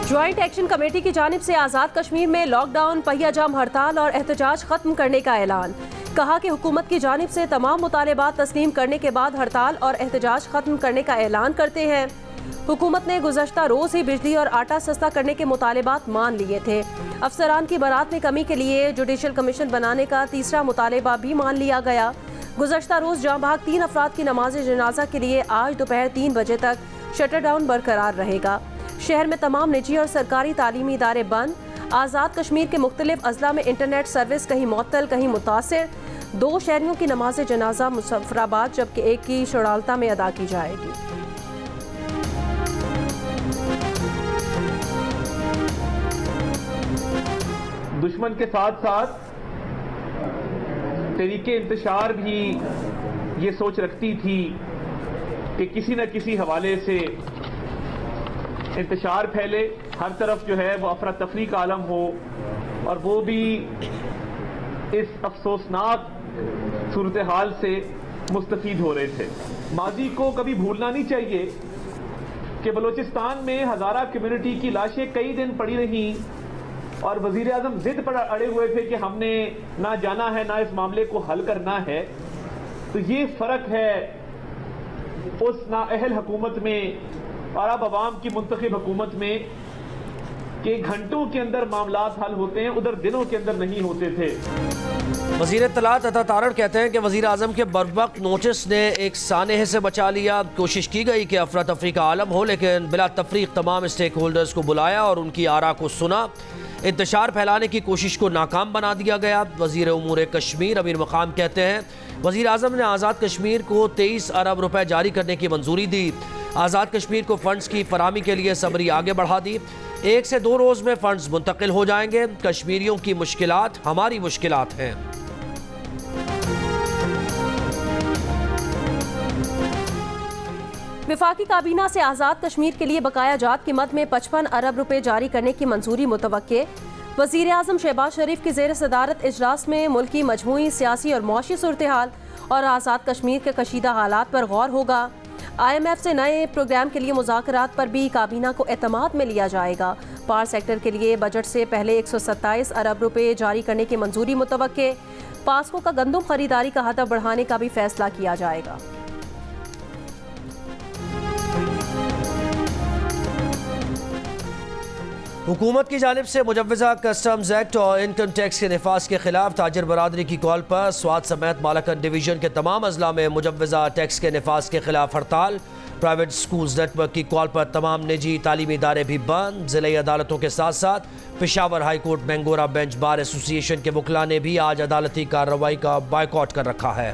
Joint action committee की जानिब से आज़ाद कश्मीर में लॉकडाउन, पहिया जाम हड़ताल और एहतजाज खत्म करने का ऐलान। कहा कि हुकूमत की जानिब से तमाम मुतालबात तस्लीम करने के बाद हड़ताल और एहतजाज खत्म करने का ऐलान करते हैं। हुकूमत ने गुज़श्ता रोज़ ही बिजली और आटा सस्ता करने के मुतालबात मान लिए थे। अफसरान की बरात में कमी के लिए जुडिशल कमीशन बनाने का तीसरा मुतालबा भी मान लिया गया। गुज़श्ता रोज़ जाँ भाग 3 अफराद की नमाज जनाजा के लिए आज दोपहर 3 बजे तक शटर डाउन बरकरार रहेगा। शहर में तमाम निजी और सरकारी तालीमी इदारे बंद। आज़ाद कश्मीर के मुख्तलिफ अजला में इंटरनेट सर्विस कहीं मुअत्तल कहीं मुतासिर। 2 शहरियों की नमाज जनाजा मुजफ्फराबाद जबकि एक की शोड़ालता में अदा की जाएगी। दुश्मन के साथ साथ तरीके इंतशार भी ये सोच रखती थी कि किसी न किसी हवाले से इंतशार फैले, हर तरफ जो है वो अफरा तफरी का आलम हो, और वो भी इस अफसोसनाक सूरत हाल से मुस्तफीद हो रहे थे। माजी को कभी भूलना नहीं चाहिए कि बलूचिस्तान में हज़ारा कम्युनिटी की लाशें कई दिन पड़ी रहीं और वजीर आज़म जिद पर अड़े हुए थे कि हमने ना जाना है ना इस मामले को हल करना है। तो ये फ़र्क है उस नाअहल हुकूमत में और अब अवाम की मुंतखब हुकूमत में कि घंटों के अंदर मामलात हल होते हैं, उधर दिनों के अंदर नहीं होते थे। वज़ीर इत्तलात अता तारड़ कहते हैं कि वज़ीर आज़म के बरवक्त नोटिस ने एक सानहे से बचा लिया। कोशिश की गई कि अफरा तफरी का आलम हो, लेकिन बिला तफरीक तमाम स्टेक होल्डर्स को बुलाया और उनकी आरा को सुना। इंतशार फैलाने की कोशिश को नाकाम बना दिया गया। वज़ीर उमूर कश्मीर अमीर मकाम कहते हैं वज़ीर आज़म ने आज़ाद कश्मीर को 23 अरब रुपए जारी करने की मंजूरी दी। आज़ाद कश्मीर को फंड्स की फराहमी के लिए सबरी आगे बढ़ा दी। 1 से 2 रोज़ में फंड्स मुंतकिल हो जाएंगे। कश्मीरियों की मुश्किलात हमारी मुश्किलात हैं। वफाकी काबीना से आज़ाद कश्मीर के लिए बकाया जात की मद में 55 अरब रुपए जारी करने की मंजूरी मुतवक्के। वज़ीर आज़म शहबाज शरीफ की ज़ेर सदारत इजलास में मुल्की मजमूई सियासी और मौशी सूरत हाल और आज़ाद कश्मीर के कशीदा हालात पर गौर होगा। IMF से नए प्रोग्राम के लिए मुज़ाकरात पर भी काबीना को एतमाद में लिया जाएगा। पावर सेक्टर के लिए बजट से पहले 127 अरब रुपए जारी करने की मंजूरी मुतवक्के। पास्को का गंदम खरीदारी का हदफ बढ़ाने का भी फैसला किया जाएगा। हुकूमत की जानिब से मुजव्वज़ा कस्टम्स एक्ट और इनकम टैक्स के नफाज के खिलाफ ताजर बरादरी की कॉल पर स्वात समेत मालाकन डिवीजन के तमाम अजला में मुजव्वज़ा टैक्स के नफाज के खिलाफ हड़ताल। प्राइवेट स्कूल्स नेटवर्क की कॉल पर तमाम निजी तालीमी इदारे भी बंद। ज़िले अदालतों के साथ साथ Peshawar high court Mingora bench bar association के वकला ने भी आज अदालती कार्रवाई का बायकॉट कर रखा है।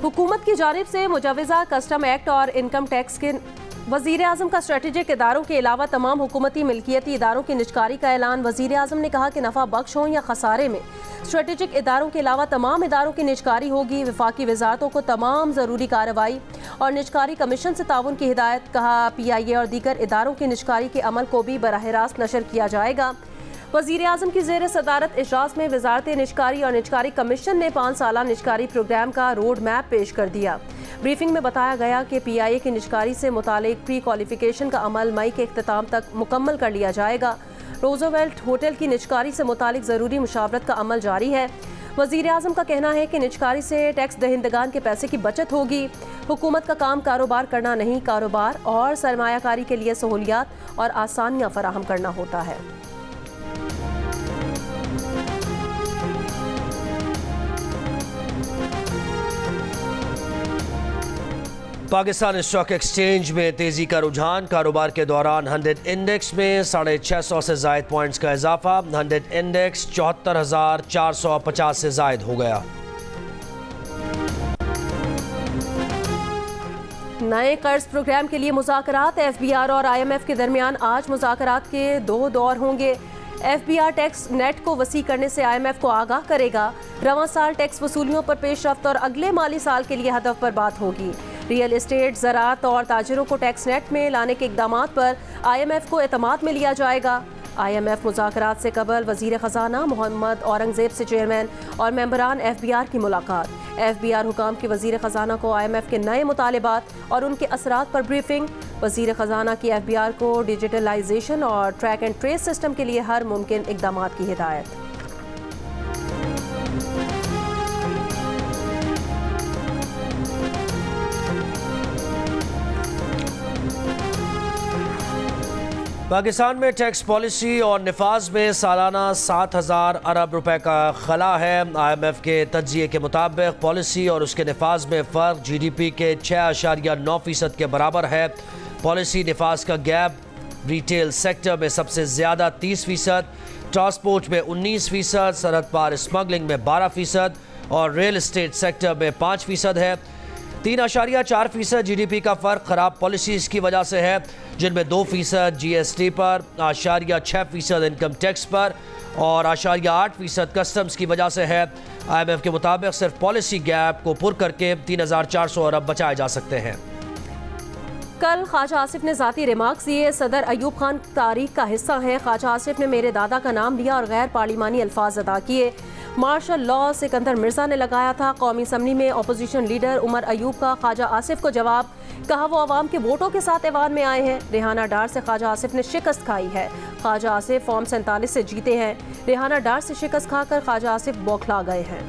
हुकूमत की जानिब से मुजव्वज़ा कस्टम एक्ट और इनकम टैक्स के वज़ीर आज़म का स्ट्रेटेजिक इदारों के अलावा तमाम हुकूमती मिल्कियती इदारों की निजकारी का ऐलान। वज़ीर आज़म ने कहा कि नफ़ा बख्श हों या खसारे में स्ट्रेटेजिक इदारों के अलावा तमाम इदारों की निजकारी होगी। वफाकी वज़ारतों को तमाम ज़रूरी कार्रवाई और निजकारी कमीशन से ताउन की हिदायत। कहा PIA और दीगर इदारों की निजकारी के अमल को भी बराह रास्त नशर किया जाएगा। वज़ीर आज़म की ज़ेर सदारत इजलास में वज़ारत निजकारी और निजकारी कमीशन ने 5 साला निजकारी प्रोग्राम का रोड मैप पेश कर दिया। ब्रीफिंग में बताया गया कि PIA की निजकारी से मुतालिक प्री क्वालिफिकेशन का अमल मई के इख्तिताम तक मुकम्मल कर लिया जाएगा। रोज़ोवेल्ट होटल की निजकारी से मुतालिक ज़रूरी मुशावरत का अमल जारी है। वज़ीर आज़म का कहना है कि निजकारी से टैक्स दहिंदगान के पैसे की बचत होगी। हुकूमत का काम कारोबार करना नहीं, कारोबार और सरमायाकारी के लिए सहूलियात और आसानियाँ फराहम करना होता है। पाकिस्तान स्टॉक एक्सचेंज में तेजी का रुझान। कारोबार के दौरान 100 इंडेक्स में 650 से जायद पॉइंट्स का इजाफा। 100 इंडेक्स 74,450 से जायद हो गया। नए कर्ज प्रोग्राम के लिए मुज़ाकरात। FBR और IMF के दरमियान आज मुज़ाकरात के 2 दौर होंगे। FBR टैक्स नेट को वसी करने से IMF को आगाह करेगा। रवां साल टैक्स वसूलियों पर पेशरफ्त और अगले माली साल के लिए हदफ पर बात होगी। रियल एस्टेट, ज़राअत और ताजिरों को टैक्स नेट में लाने के इक़दामात पर IMF को एतमाद में लिया जाएगा। IMF मुज़ाकरात से कबल वज़ीर ख़ज़ाना मोहम्मद औरंगज़ेब से चेयरमैन और मेंबरान FBR की मुलाकात। FBR हुकाम की वज़ीर ख़जाना को IMF के नए मुतालिबात और उनके असरात पर ब्रीफिंग। वज़ीर ख़जाना की FBR को डिजिटलाइजेशन और ट्रैक एंड ट्रेस सिस्टम के लिए हर मुमकिन इक़दाम की हिदायत। पाकिस्तान में टैक्स पॉलिसी और निफाज में सालाना 7,000 अरब रुपए का खला है। IMF के तज्जिए के मुताबिक पॉलिसी और उसके निफाज में फ़र्क GDP के 6.9% के बराबर है। पॉलिसी निफाज का गैप रिटेल सेक्टर में सबसे ज़्यादा 30%, ट्रांसपोर्ट में 19%, सरहद पार स्मगलिंग में 12% और रियल इस्टेट सेक्टर में 5% है। 3.4% GDP का फ़र्क ख़राब पॉलिसीज़ की वजह से है, जिनमें 2% GST पर, 6% इनकम टैक्स पर और 8% कस्टम्स की वजह से है। IMF के मुताबिक सिर्फ पॉलिसी गैप को पुर करके 3,400 अरब बचाए जा सकते हैं। कल ख्वाजा आसिफ ने ज़ाती रिमार्क्स दिए। सदर अयूब खान तारीख का हिस्सा हैं। ख्वाजा आसिफ ने मेरे दादा का नाम लिया और गैर पार्लिमानी अल्फाज अदा किए। मार्शल लॉ सिकंदर मिर्जा ने लगाया था। कौमी असम्बली में अपोजिशन लीडर उमर अयूब का ख्वाजा आसिफ को जवाब, कहा वो अवाम के वोटों के साथ ऐवान में आए हैं। रेहाना डार से ख्वाजा आसिफ ने शिकस्त खाई है। ख्वाजा आसिफ फॉर्म 47 से जीते हैं। रेहाना डार से शिकस्त खाकर ख्वाजा आसिफ बौखला गए हैं।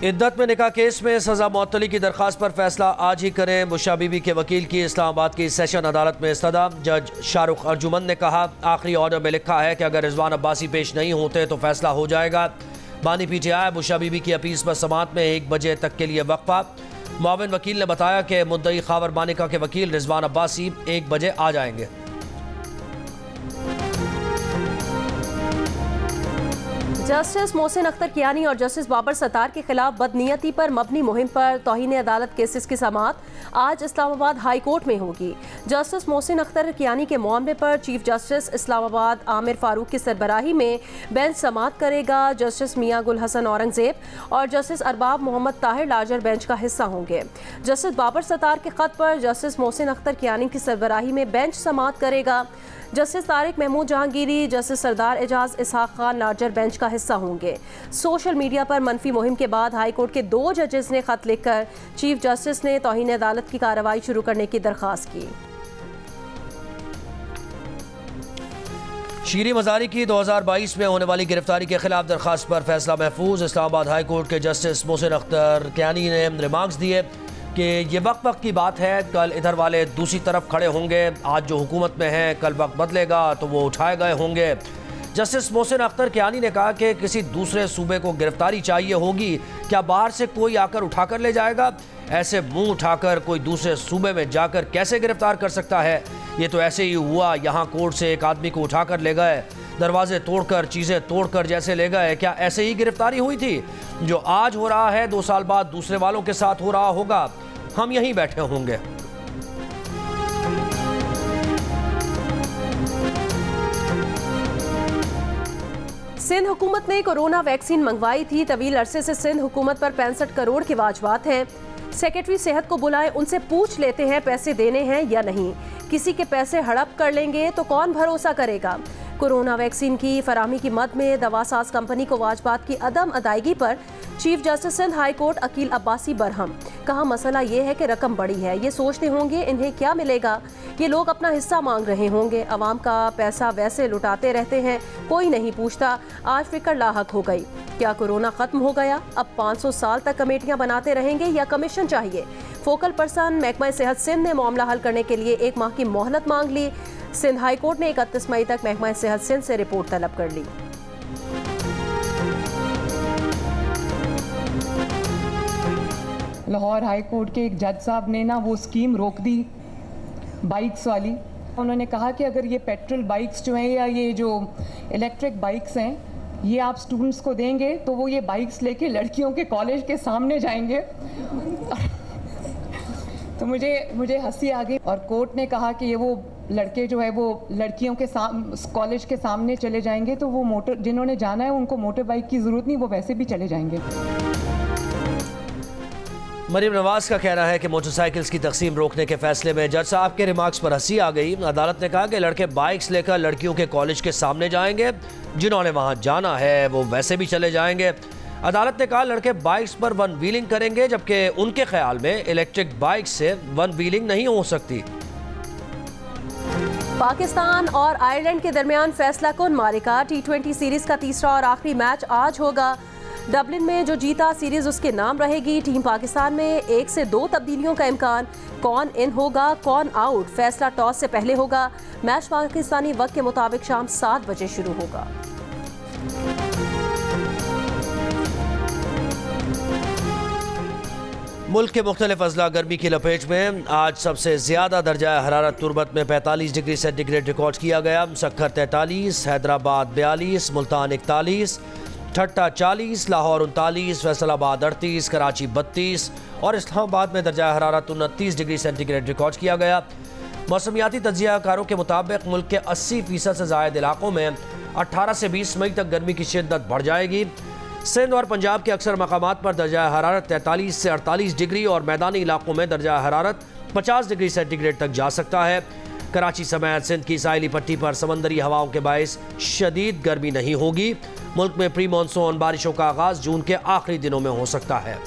इद्दत में निकाह केस में सजा मुअत्तली की दरख्वास्त पर फैसला आज ही करें। बुशरा बीबी के वकील की इस्लामाबाद की सेशन अदालत में इस्तदा। जज शाहरुख अर्जुमन ने कहा, आखिरी ऑर्डर में लिखा है कि अगर रिजवान अब्बासी पेश नहीं होते तो फैसला हो जाएगा। बानी PTI बुशरा बीबी की अपील पर समाअत में 1 बजे तक के लिए वक्फा। मुआविन वकील ने बताया कि मुद्दई खावर मानिका के वकील रिजवान अब्बासी 1 बजे आ जाएंगे। जस्टिस मोहसिन अख्तर कियानी और जस्टिस बाबर सत्तार के खिलाफ बदनीयती पर मबनी मुहिम पर तौहीन अदालत केसेस की समाअत आज इस्लामाबाद हाई कोर्ट में होगी। जस्टिस मोहसिन अख्तर कियानी के मामले पर चीफ जस्टिस इस्लामाबाद आमिर फारूक की सरबराही में बेंच समाअत करेगा। जस्टिस मियां गुल हसन औरंगजेब और justice Arbab Mohammad Tahir larger bench का हिस्सा होंगे। जस्टिस बाबर सत्तार के खत पर जस्टिस मोहसिन अख्तर कियानी की सरबराही में बेंच समाअत करेगा। जस्टिस तारिक महमूद जहांगीरी, जस्टिस सरदार एजाज इसहाक खान लार्जर बेंच का हिस्सा होंगे। सोशल मीडिया पर मनफी मुहिम के बाद हाई कोर्ट के 2 जजेस ने खत लिखकर चीफ जस्टिस ने तौहीन अदालत की कार्रवाई शुरू करने की दरख्वास्त की। शीरी मजारी की 2022 में होने वाली गिरफ्तारी के खिलाफ दरख्वास्त पर फैसला महफूज। इस्लामाबाद हाई कोर्ट के जस्टिस मोहसिन अख्तर कियानी ने रिमार्क्स दिए कि ये वक्त की बात है, कल इधर वाले दूसरी तरफ खड़े होंगे। आज जो हुकूमत में हैं, कल वक्त बदलेगा तो वो उठाए गए होंगे। जस्टिस मोहसिन अख्तर कियानी ने कहा कि किसी दूसरे सूबे को गिरफ्तारी चाहिए होगी, क्या बाहर से कोई आकर उठाकर ले जाएगा? ऐसे मुंह उठाकर कोई दूसरे सूबे में जाकर कैसे गिरफ्तार कर सकता है? ये तो ऐसे ही हुआ, यहाँ कोर्ट से एक आदमी को उठाकर ले गए, दरवाजे तोड़कर, चीज़ें तोड़कर जैसे ले गए। क्या ऐसे ही गिरफ्तारी हुई थी? जो आज हो रहा है 2 साल बाद दूसरे वालों के साथ हो रहा होगा, हम यहीं बैठे होंगे। सिंध हुकूमत ने कोरोना वैक्सीन मंगवाई थी। तवील अरसे से सिंध हुकूमत पर 65 करोड़ के वाजबात हैं। सेक्रेटरी सेहत को बुलाएं, उनसे पूछ लेते हैं पैसे देने हैं या नहीं। किसी के पैसे हड़प कर लेंगे तो कौन भरोसा करेगा? कोरोना वैक्सीन की फराहमी की मद में दवासाज कंपनी को वाजबात की अदम अदायगी पर chief justice Sindh High Court Aqeel Abbasi बरहम। कहा, मसला ये है कि रकम बड़ी है, ये सोचते होंगे इन्हें क्या मिलेगा। ये लोग अपना हिस्सा मांग रहे होंगे। अवाम का पैसा वैसे लुटाते रहते हैं, कोई नहीं पूछता। आज फिक्र लाहक हो गई। क्या कोरोना खत्म हो गया? अब 500 साल तक कमेटियां बनाते रहेंगे या कमीशन चाहिए? फोकल पर्सन महकमा सेहत सिंध ने मामला हल करने के लिए 1 माह की मोहलत मांग ली। सिंध हाई कोर्ट ने 31 मई तक महकमा सेहत सिंध से रिपोर्ट तलब कर ली। लाहौर हाई कोर्ट के एक जज साहब ने ना वो स्कीम रोक दी बाइक्स वाली। उन्होंने कहा कि अगर ये पेट्रोल बाइक्स जो हैं या ये जो इलेक्ट्रिक बाइक्स हैं, ये आप स्टूडेंट्स को देंगे तो वो ये बाइक्स लेके लड़कियों के कॉलेज के सामने जाएंगे। तो मुझे हंसी आ गई। और कोर्ट ने कहा कि ये वो लड़के जो है वो लड़कियों के कॉलेज के सामने चले जाएंगे तो वो जिन्होंने जाना है उनको मोटर बाइक की ज़रूरत नहीं, वो वैसे भी चले जाएंगे। मरीम नवाज का कहना है कि मोटरसाइकिल्स की तकसीम रोकने के फैसले में जज साहब के रिमार्क्स पर हंसी आ गई। अदालत ने कहा कि लड़के बाइक्स लेकर लड़कियों के कॉलेज के सामने जाएंगे, जिन्होंने वहां जाना है वो वैसे भी चले जाएंगे। अदालत ने कहा लड़के बाइक्स पर वन व्हीलिंग करेंगे, जबकि उनके ख्याल में इलेक्ट्रिक बाइक से वन व्हीलिंग नहीं हो सकती। पाकिस्तान और आयरलैंड के दरमियान फैसला कुन मारिका। T20 सीरीज का तीसरा और आखिरी मैच आज होगा। डबलिन में जो जीता सीरीज उसके नाम रहेगी। टीम पाकिस्तान में 1 से 2 तब्दीलियों का इम्कान। कौन इन होगा कौन आउट, फैसला टॉस से पहले होगा। मैच पाकिस्तानी वक्त के मुताबिक शाम 7 बजे शुरू होगा। मुल्क के मुख्तलिफ अजला गर्मी की लपेट में। आज सबसे ज़्यादा दर्जा हरारत तुरबत में 45 डिग्री सेंटीग्रेड रिकॉर्ड किया गया। सक्खर 43, हैदराबाद 42, मुल्तान 41, ठट्टा 40, लाहौर 39, फैसलाबाद 38, कराची 32 और इस्लामाबाद में दर्जा हरारत 29 डिग्री सेंटीग्रेड रिकॉर्ड किया गया। मौसमियाती तज्ज़ियाकारों के मुताबिक मुल्क के 80% से ज़ायद इलाकों में 18 से 20 मई तक गर्मी की शिद्दत बढ़ जाएगी। सिंध और पंजाब के अक्सर मकामात पर दर्जा हरारत 43 से 48 डिग्री और मैदानी इलाकों में दर्जा हरारत 50 डिग्री सेंटीग्रेड तक जा सकता है। कराची समेत सिंध की साहिली पट्टी पर समंदरी हवाओं के बायस शदीद गर्मी नहीं होगी। मुल्क में प्री मानसून बारिशों का आगाज जून के आखिरी दिनों में हो सकता है।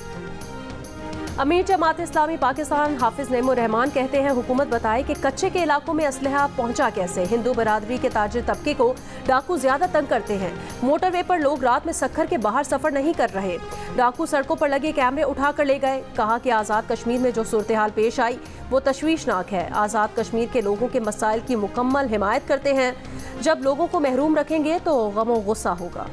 अमीर जमात इस्लामी पाकिस्तान हाफिज नईमुर रहमान कहते हैं हुकूमत बताए कि कच्चे के इलाकों में असलहा पहुंचा कैसे। हिंदू बरादरी के ताजिर तबके को डाकू ज्यादा तंग करते हैं। मोटरवे पर लोग रात में सक्खर के बाहर सफर नहीं कर रहे। डाकू सड़कों पर लगे कैमरे उठा कर ले गए। कहा कि आज़ाद कश्मीर में जो सूरत हाल पेश आई वो तशवीशनाक है। आज़ाद कश्मीर के लोगों के मसाइल की मुकम्मल हिमायत करते हैं। जब लोगों को महरूम रखेंगे तो गम व गुस्सा होगा।